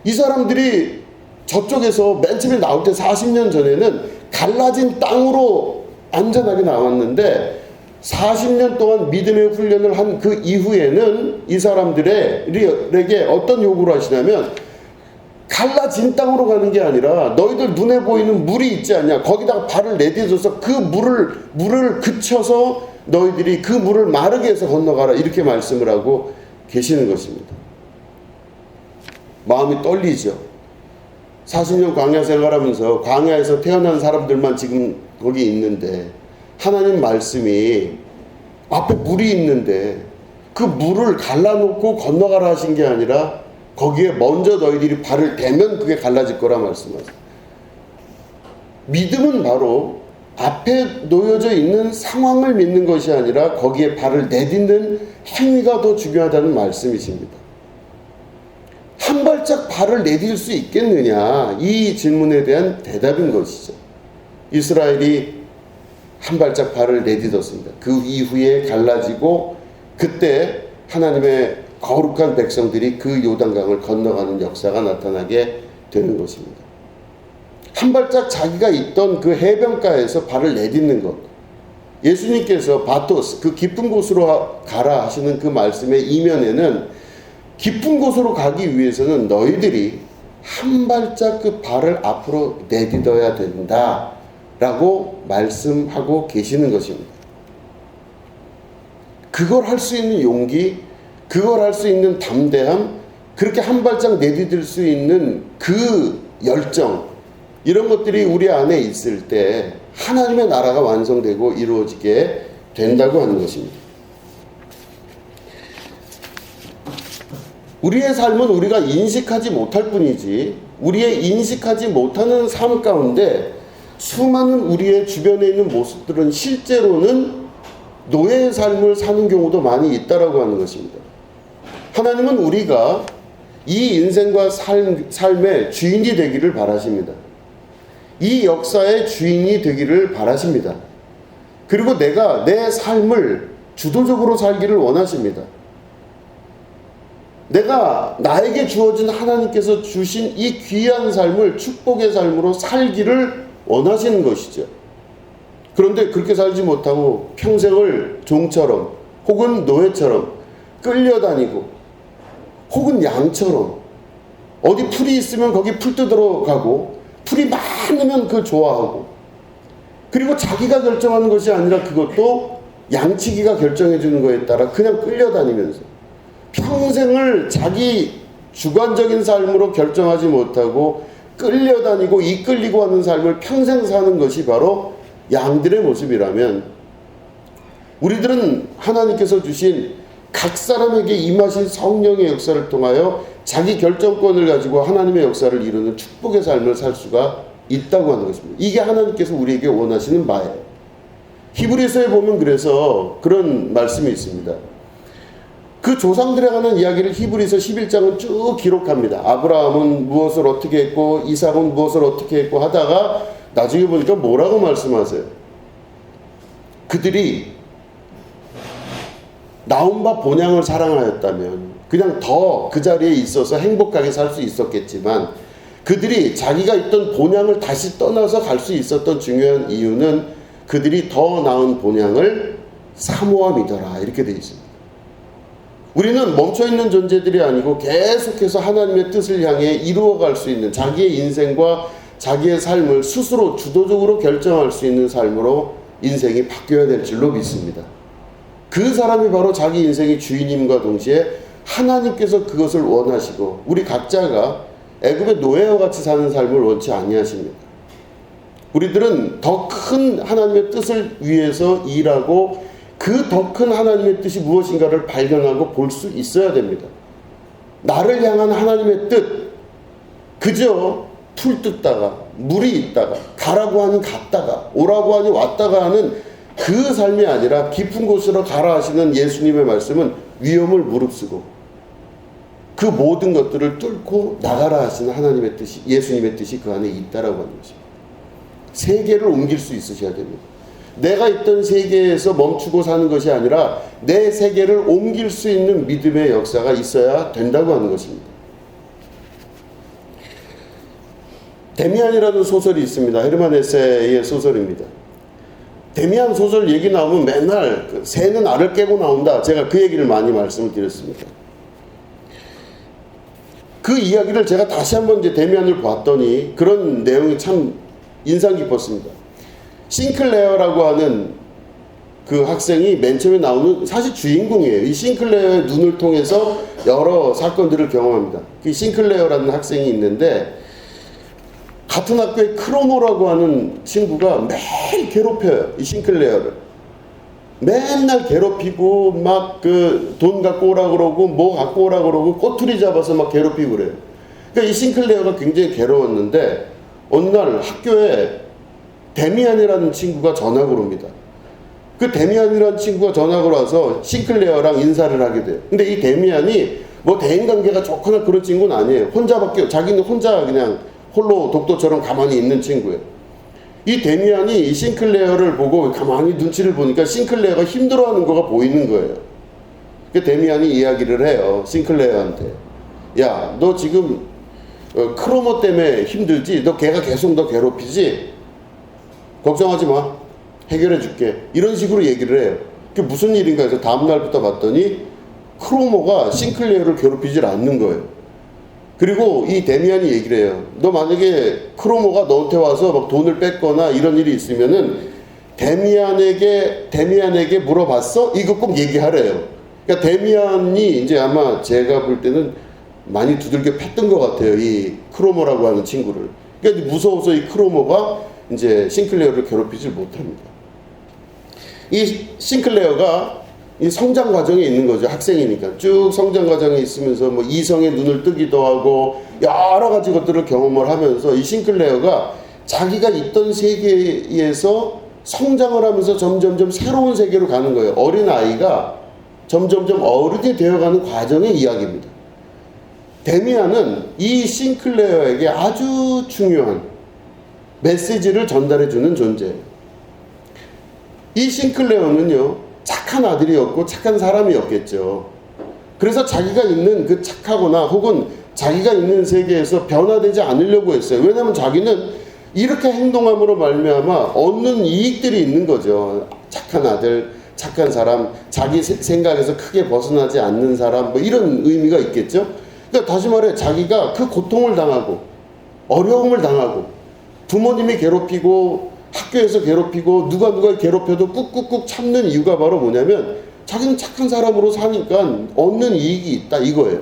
이 사람들이 저쪽에서 맨 처음에 나올 때 40년 전에는 갈라진 땅으로 안전하게 나왔는데 40년 동안 믿음의 훈련을 한 그 이후에는 이 사람들에게 어떤 요구를 하시냐면 갈라진 땅으로 가는 게 아니라 너희들 눈에 보이는 물이 있지 않냐 거기다가 발을 내딛어서 그 물을 그쳐서 너희들이 그 물을 마르게 해서 건너가라 이렇게 말씀을 하고 계시는 것입니다. 마음이 떨리죠. 40년 광야 생활하면서 광야에서 태어난 사람들만 지금 거기 있는데 하나님 말씀이 앞에 물이 있는데 그 물을 갈라놓고 건너가라 하신 게 아니라 거기에 먼저 너희들이 발을 대면 그게 갈라질 거라 말씀하세요. 믿음은 바로 앞에 놓여져 있는 상황을 믿는 것이 아니라 거기에 발을 내딛는 행위가 더 중요하다는 말씀이십니다. 한 발짝 발을 내딜 수 있겠느냐, 이 질문에 대한 대답인 것이죠. 이스라엘이 한 발짝 발을 내딛었습니다. 그 이후에 갈라지고 그때 하나님의 거룩한 백성들이 그 요단강을 건너가는 역사가 나타나게 되는 것입니다. 한 발짝 자기가 있던 그 해변가에서 발을 내딛는 것, 예수님께서 바토스, 그 깊은 곳으로 가라 하시는 그 말씀의 이면에는 깊은 곳으로 가기 위해서는 너희들이 한 발짝 그 발을 앞으로 내딛어야 된다 라고 말씀하고 계시는 것입니다. 그걸 할 수 있는 용기, 그걸 할 수 있는 담대함, 그렇게 한 발짝 내디딜 수 있는 그 열정, 이런 것들이 우리 안에 있을 때 하나님의 나라가 완성되고 이루어지게 된다고 하는 것입니다. 우리의 삶은 우리가 인식하지 못할 뿐이지, 우리의 인식하지 못하는 삶 가운데 수많은 우리의 주변에 있는 모습들은 실제로는 노예의 삶을 사는 경우도 많이 있다라고 하는 것입니다. 하나님은 우리가 이 인생과 삶의 주인이 되기를 바라십니다. 이 역사의 주인이 되기를 바라십니다. 그리고 내가 내 삶을 주도적으로 살기를 원하십니다. 내가 나에게 주어진 하나님께서 주신 이 귀한 삶을 축복의 삶으로 살기를 원하시는 것이죠. 그런데 그렇게 살지 못하고 평생을 종처럼 혹은 노예처럼 끌려다니고 혹은 양처럼 어디 풀이 있으면 거기 풀 뜯으러 가고 풀이 많으면 그걸 좋아하고, 그리고 자기가 결정하는 것이 아니라 그것도 양치기가 결정해 주는 거에 따라 그냥 끌려다니면서 평생을 자기 주관적인 삶으로 결정하지 못하고 끌려다니고 이끌리고 하는 삶을 평생 사는 것이 바로 양들의 모습이라면, 우리들은 하나님께서 주신 각 사람에게 임하신 성령의 역사를 통하여 자기 결정권을 가지고 하나님의 역사를 이루는 축복의 삶을 살 수가 있다고 하는 것입니다. 이게 하나님께서 우리에게 원하시는 바예요. 히브리서에 보면 그래서 그런 말씀이 있습니다. 그 조상들에 관한 이야기를 히브리서 11장은 쭉 기록합니다. 아브라함은 무엇을 어떻게 했고 이삭은 무엇을 어떻게 했고 하다가 나중에 보니까 뭐라고 말씀하세요? 그들이 나온 바 본향을 사랑하였다면 그냥 더 그 자리에 있어서 행복하게 살 수 있었겠지만, 그들이 자기가 있던 본향을 다시 떠나서 갈 수 있었던 중요한 이유는 그들이 더 나은 본향을 사모함이더라, 이렇게 되어 있습니다. 우리는 멈춰있는 존재들이 아니고 계속해서 하나님의 뜻을 향해 이루어갈 수 있는 자기의 인생과 자기의 삶을 스스로 주도적으로 결정할 수 있는 삶으로 인생이 바뀌어야 될 줄로 믿습니다. 그 사람이 바로 자기 인생의 주인임과 동시에 하나님께서 그것을 원하시고 우리 각자가 애굽의 노예와 같이 사는 삶을 원치 아니하십니다. 우리들은 더 큰 하나님의 뜻을 위해서 일하고 그 더 큰 하나님의 뜻이 무엇인가를 발견하고 볼 수 있어야 됩니다. 나를 향한 하나님의 뜻, 그저 풀 뜯다가 물이 있다가 가라고 하니 갔다가 오라고 하니 왔다가 하는 그 삶이 아니라 깊은 곳으로 가라 하시는 예수님의 말씀은 위험을 무릅쓰고 그 모든 것들을 뚫고 나가라 하시는 하나님의 뜻이, 예수님의 뜻이 그 안에 있다라고 하는 것입니다. 세계를 옮길 수 있으셔야 됩니다. 내가 있던 세계에서 멈추고 사는 것이 아니라 내 세계를 옮길 수 있는 믿음의 역사가 있어야 된다고 하는 것입니다. 데미안이라는 소설이 있습니다. 헤르만 헤세의 소설입니다. 데미안 소설 얘기 나오면 맨날 새는 알을 깨고 나온다. 제가 그 얘기를 많이 말씀을 드렸습니다. 그 이야기를 제가 다시 한번 이제 데미안을 봤더니 그런 내용이 참 인상 깊었습니다. 싱클레어라고 하는 그 학생이 맨 처음에 나오는 사실 주인공이에요. 이 싱클레어의 눈을 통해서 여러 사건들을 경험합니다. 그 싱클레어라는 학생이 있는데 같은 학교에 크로모라고 하는 친구가 매일 괴롭혀요. 이 싱클레어를. 맨날 괴롭히고 막 그 돈 갖고 오라 그러고 뭐 갖고 오라 그러고 꼬투리 잡아서 막 괴롭히고 그래요. 그러니까 이 싱클레어가 굉장히 괴로웠는데 어느 날 학교에 데미안이라는 친구가 전학을 옵니다. 그 데미안이라는 친구가 전학을 와서 싱클레어랑 인사를 하게 돼요. 근데 이 데미안이 뭐 대인관계가 좋거나 그런 친구는 아니에요. 자기는 혼자 그냥 홀로 독도처럼 가만히 있는 친구예요. 이 데미안이 이 싱클레어를 보고 가만히 눈치를 보니까 싱클레어가 힘들어하는 거가 보이는 거예요. 그 데미안이 이야기를 해요. 싱클레어한테. 야, 너 지금 크로모 때문에 힘들지? 너 걔가 계속 너 괴롭히지? 걱정하지 마. 해결해 줄게. 이런 식으로 얘기를 해요. 그게 무슨 일인가 해서 다음날부터 봤더니 크로모가 싱클레어를 괴롭히질 않는 거예요. 그리고 이 데미안이 얘기를 해요. 너 만약에 크로모가 너한테 와서 막 돈을 뺏거나 이런 일이 있으면은 데미안에게 물어봤어? 이거 꼭 얘기하래요. 그러니까 데미안이 이제 아마 제가 볼 때는 많이 두들겨 팼던 것 같아요. 이 크로모라고 하는 친구를. 그러니까 무서워서 이 크로모가 이제 싱클레어를 괴롭히질 못합니다. 이 싱클레어가 이 성장 과정에 있는 거죠. 학생이니까 쭉 성장 과정에 있으면서 뭐 이성의 눈을 뜨기도 하고 여러 가지 것들을 경험을 하면서 이 싱클레어가 자기가 있던 세계에서 성장을 하면서 점점점 새로운 세계로 가는 거예요. 어린 아이가 점점점 어른이 되어가는 과정의 이야기입니다. 데미안은 이 싱클레어에게 아주 중요한 메시지를 전달해주는 존재예요. 이 싱클레어는요, 착한 아들이었고 착한 사람이었겠죠. 그래서 자기가 있는 그 착하거나 혹은 자기가 있는 세계에서 변화되지 않으려고 했어요. 왜냐하면 자기는 이렇게 행동함으로 말미암아 얻는 이익들이 있는 거죠. 착한 아들, 착한 사람, 자기 생각에서 크게 벗어나지 않는 사람, 뭐 이런 의미가 있겠죠. 그러니까 다시 말해 자기가 그 고통을 당하고 어려움을 당하고 부모님이 괴롭히고 학교에서 괴롭히고 누가 괴롭혀도 꾹꾹꾹 참는 이유가 바로 뭐냐면 자기는 착한 사람으로 사니까 얻는 이익이 있다 이거예요.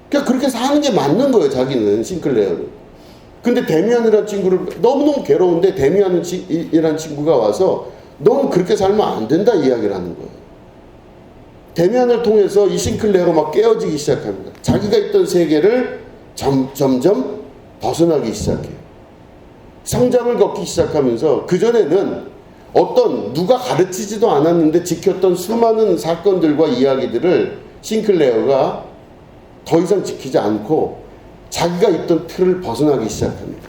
그러니까 그렇게 사는 게 맞는 거예요. 자기는 싱클레어는. 근데 데미안이라는 친구를 너무너무 괴로운데 데미안이라는 친구가 와서 넌 그렇게 살면 안 된다 이야기를 하는 거예요. 데미안을 통해서 이 싱클레어가 막 깨어지기 시작합니다. 자기가 있던 세계를 점점 벗어나기 시작해요. 성장을 걷기 시작하면서 그전에는 어떤 누가 가르치지도 않았는데 지켰던 수많은 사건들과 이야기들을 싱클레어가 더 이상 지키지 않고 자기가 있던 틀을 벗어나기 시작합니다.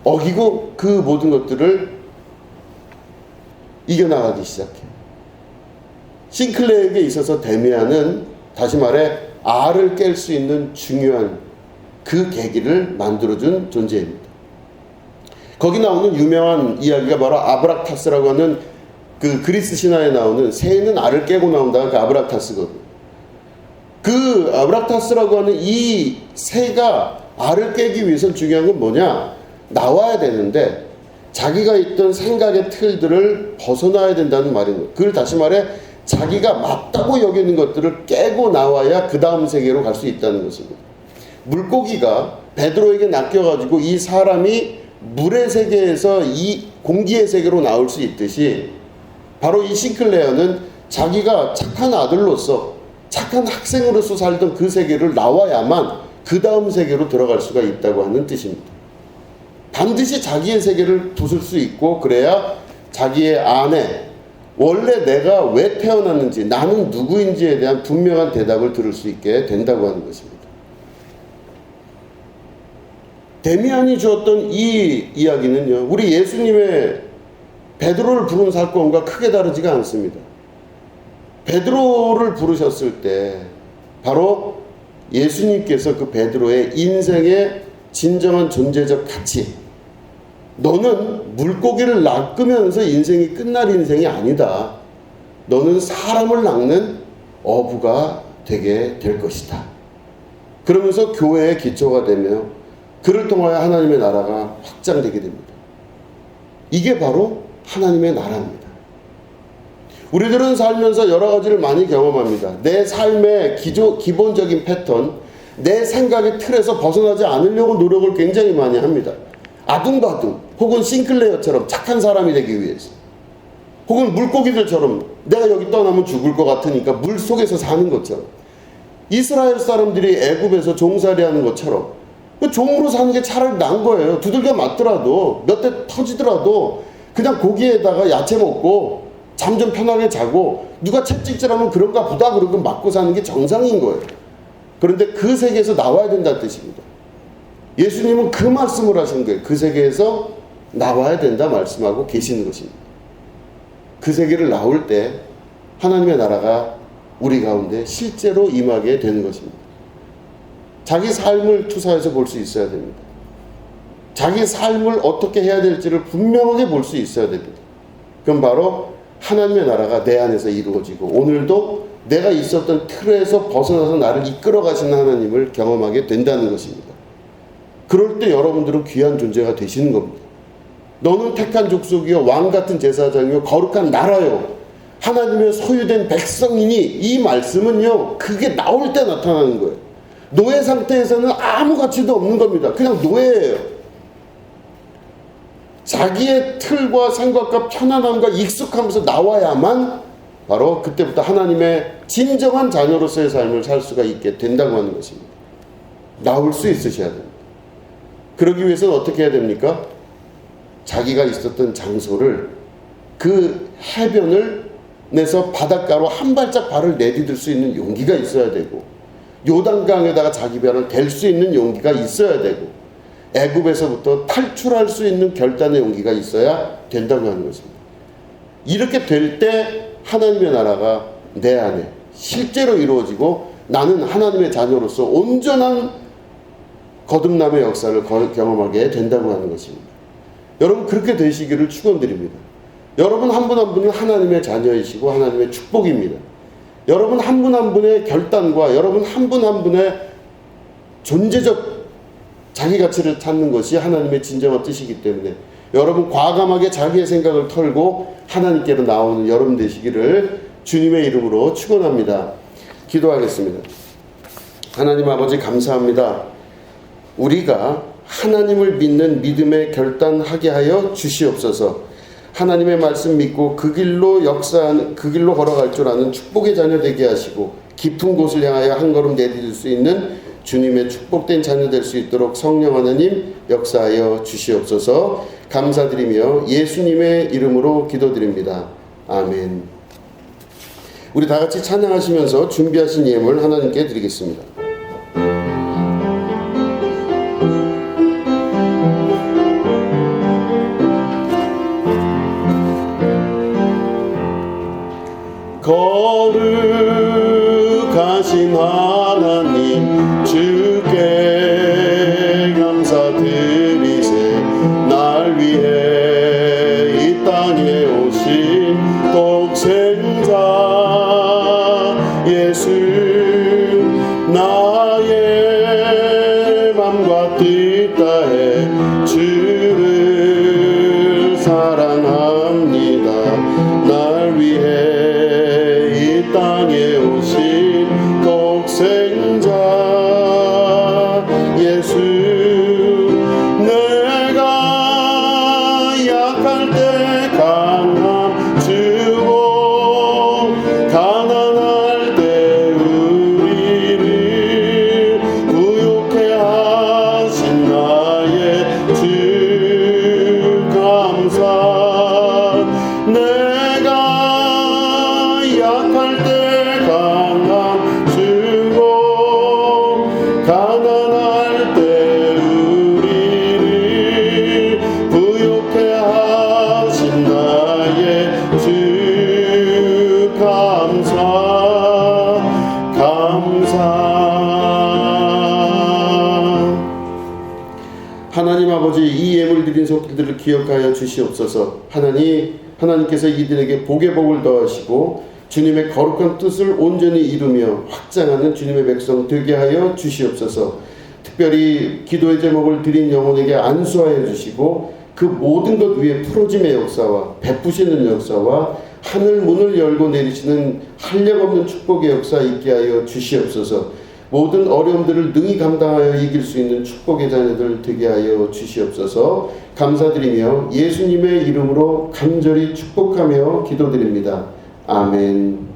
어기고 그 모든 것들을 이겨나가기 시작해요. 싱클레어에게 있어서 데미안은 다시 말해 알을 깰 수 있는 중요한 그 계기를 만들어준 존재입니다. 거기 나오는 유명한 이야기가 바로 아브락타스라고 하는 그 그리스 신화에 나오는 새는 알을 깨고 나온다가 그 아브락타스거든요. 그 아브락타스라고 하는 이 새가 알을 깨기 위해서 중요한 건 뭐냐? 나와야 되는데 자기가 있던 생각의 틀들을 벗어나야 된다는 말인 거예요. 그걸 다시 말해 자기가 맞다고 여기는 것들을 깨고 나와야 그 다음 세계로 갈 수 있다는 것입니다. 물고기가 베드로에게 낚여가지고 이 사람이 물의 세계에서 이 공기의 세계로 나올 수 있듯이 바로 이 싱클레어는 자기가 착한 아들로서 착한 학생으로서 살던 그 세계를 나와야만 그 다음 세계로 들어갈 수가 있다고 하는 뜻입니다. 반드시 자기의 세계를 부술 수 있고 그래야 자기의 안에 원래 내가 왜 태어났는지 나는 누구인지에 대한 분명한 대답을 들을 수 있게 된다고 하는 것입니다. 데미안이 주었던 이 이야기는요, 우리 예수님의 베드로를 부른 사건과 크게 다르지가 않습니다. 베드로를 부르셨을 때 바로 예수님께서 그 베드로의 인생의 진정한 존재적 가치, 너는 물고기를 낚으면서 인생이 끝날 인생이 아니다. 너는 사람을 낚는 어부가 되게 될 것이다. 그러면서 교회의 기초가 되며 그를 통하여 하나님의 나라가 확장되게 됩니다. 이게 바로 하나님의 나라입니다. 우리들은 살면서 여러 가지를 많이 경험합니다. 내 삶의 기본적인 패턴, 내 생각의 틀에서 벗어나지 않으려고 노력을 굉장히 많이 합니다. 아둥바둥 혹은 싱클레어처럼 착한 사람이 되기 위해서. 혹은 물고기들처럼 내가 여기 떠나면 죽을 것 같으니까 물 속에서 사는 것처럼, 이스라엘 사람들이 애굽에서 종살이하는 것처럼 종으로 사는 게 차라리 나은 거예요. 두들겨 맞더라도 몇 대 터지더라도 그냥 고기에다가 야채 먹고 잠 좀 편하게 자고 누가 채찍질하면 그런가 보다 그러고 맞고 사는 게 정상인 거예요. 그런데 그 세계에서 나와야 된다는 뜻입니다. 예수님은 그 말씀을 하신 거예요. 그 세계에서 나와야 된다 말씀하고 계시는 것입니다. 그 세계를 나올 때 하나님의 나라가 우리 가운데 실제로 임하게 되는 것입니다. 자기 삶을 투사해서 볼 수 있어야 됩니다. 자기 삶을 어떻게 해야 될지를 분명하게 볼 수 있어야 됩니다. 그럼 바로 하나님의 나라가 내 안에서 이루어지고 오늘도 내가 있었던 틀에서 벗어나서 나를 이끌어 가시는 하나님을 경험하게 된다는 것입니다. 그럴 때 여러분들은 귀한 존재가 되시는 겁니다. 너는 택한 족속이요 왕같은 제사장이요 거룩한 나라요 하나님의 소유된 백성이니, 이 말씀은요 그게 나올 때 나타나는 거예요. 노예 상태에서는 아무 가치도 없는 겁니다. 그냥 노예예요. 자기의 틀과 생각과 편안함과 익숙하면서 나와야만 바로 그때부터 하나님의 진정한 자녀로서의 삶을 살 수가 있게 된다고 하는 것입니다. 나올 수 있으셔야 됩니다. 그러기 위해서는 어떻게 해야 됩니까? 자기가 있었던 장소를, 그 해변을 내서 바닷가로 한 발짝 발을 내디딜 수 있는 용기가 있어야 되고, 요단강에다가 자기 발을 댈 수 있는 용기가 있어야 되고, 애굽에서부터 탈출할 수 있는 결단의 용기가 있어야 된다고 하는 것입니다. 이렇게 될 때 하나님의 나라가 내 안에 실제로 이루어지고 나는 하나님의 자녀로서 온전한 거듭남의 역사를 경험하게 된다고 하는 것입니다. 여러분 그렇게 되시기를 축원드립니다. 여러분 한 분 한 분은 하나님의 자녀이시고 하나님의 축복입니다. 여러분 한 분 한 분의 결단과 여러분 한 분 한 분의 존재적 자기 가치를 찾는 것이 하나님의 진정한 뜻이기 때문에 여러분 과감하게 자기의 생각을 털고 하나님께로 나오는 여러분 되시기를 주님의 이름으로 축원합니다. 기도하겠습니다. 하나님 아버지 감사합니다. 우리가 하나님을 믿는 믿음의 결단하게 하여 주시옵소서. 하나님의 말씀 믿고 그 길로 역사하는, 그 길로 걸어갈 줄 아는 축복의 자녀 되게 하시고 깊은 곳을 향하여 한 걸음 내디딜 수 있는 주님의 축복된 자녀 될 수 있도록 성령 하나님 역사하여 주시옵소서. 감사드리며 예수님의 이름으로 기도드립니다. 아멘. 우리 다 같이 찬양하시면서 준비하신 예물 하나님께 드리겠습니다. 거룩하신 하나님 주께 감사드리세. 날 위해 이 땅에 오신 독생자 예수, 나의 맘과 뜻 다해 주를 사랑합니다. 날 위해 이 땅에 오신 독생자 예수, 내가 약할 때 강함 주고 가난할 때 우리를 부욕해 하신 나의 주 감사. 내가 약할 때 강함 주고 가난할 때 우리를 부욕해 하신 나의 주 감사. 하나님 아버지, 이 예물 드린 손길들을 기억하여 주시옵소서. 하나님께서 이들에게 복의 복을 더하시고 주님의 거룩한 뜻을 온전히 이루며 확장하는 주님의 백성 되게 하여 주시옵소서. 특별히 기도의 제목을 드린 영혼에게 안수하여 주시고 그 모든 것 위에 풀어짐의 역사와 베푸시는 역사와 하늘 문을 열고 내리시는 한량없는 축복의 역사 있게 하여 주시옵소서. 모든 어려움들을 능히 감당하여 이길 수 있는 축복의 자녀들 되게 하여 주시옵소서. 감사드리며 예수님의 이름으로 간절히 축복하며 기도드립니다. 아멘.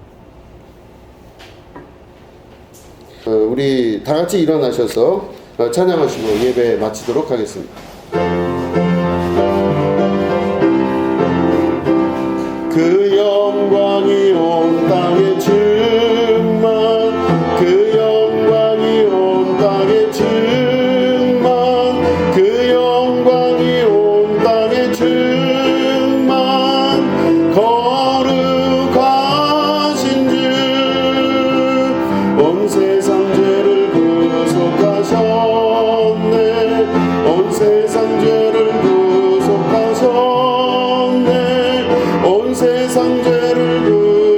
우리 다 같이 일어나셔서 찬양하시고 예배 마치도록 하겠습니다. 그 영광이 온 땅에 충만, 그 영광이 온 땅에 충만, 그 영광이 온 땅에 충만, 거룩하신 주, 온 세상 죄를 구속하셨네, 온 세상 죄를 구속하셨네, 온 세상 죄를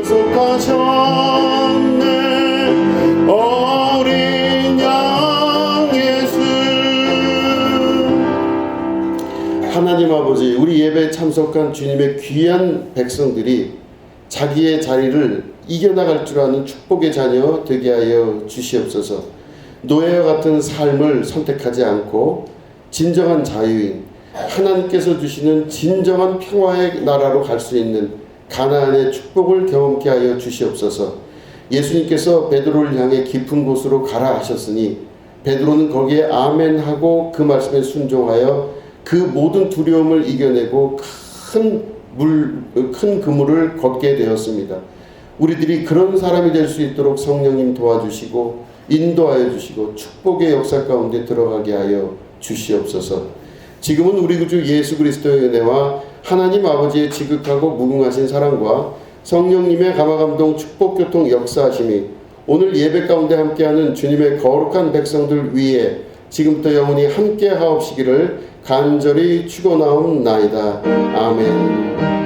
구속하셨네. 어린 양 예수. 하나님 아버지, 우리 예배에 참석한 주님의 귀한 백성들이 자기의 자리를 이겨나갈 줄 아는 축복의 자녀 되게 하여 주시옵소서. 노예와 같은 삶을 선택하지 않고 진정한 자유인 하나님께서 주시는 진정한 평화의 나라로 갈 수 있는 가나안의 축복을 경험케 하여 주시옵소서. 예수님께서 베드로를 향해 깊은 곳으로 가라 하셨으니 베드로는 거기에 아멘하고 그 말씀에 순종하여 그 모든 두려움을 이겨내고 큰 그물을 걷게 되었습니다. 우리들이 그런 사람이 될 수 있도록 성령님 도와주시고 인도하여 주시고 축복의 역사 가운데 들어가게 하여 주시옵소서. 지금은 우리 구주 예수 그리스도의 은혜와 하나님 아버지의 지극하고 무궁하신 사랑과 성령님의 감화감동 축복교통 역사하심이 오늘 예배 가운데 함께하는 주님의 거룩한 백성들 위에 지금부터 영원히 함께 하옵시기를 간절히 축원하옵나이다. 아멘.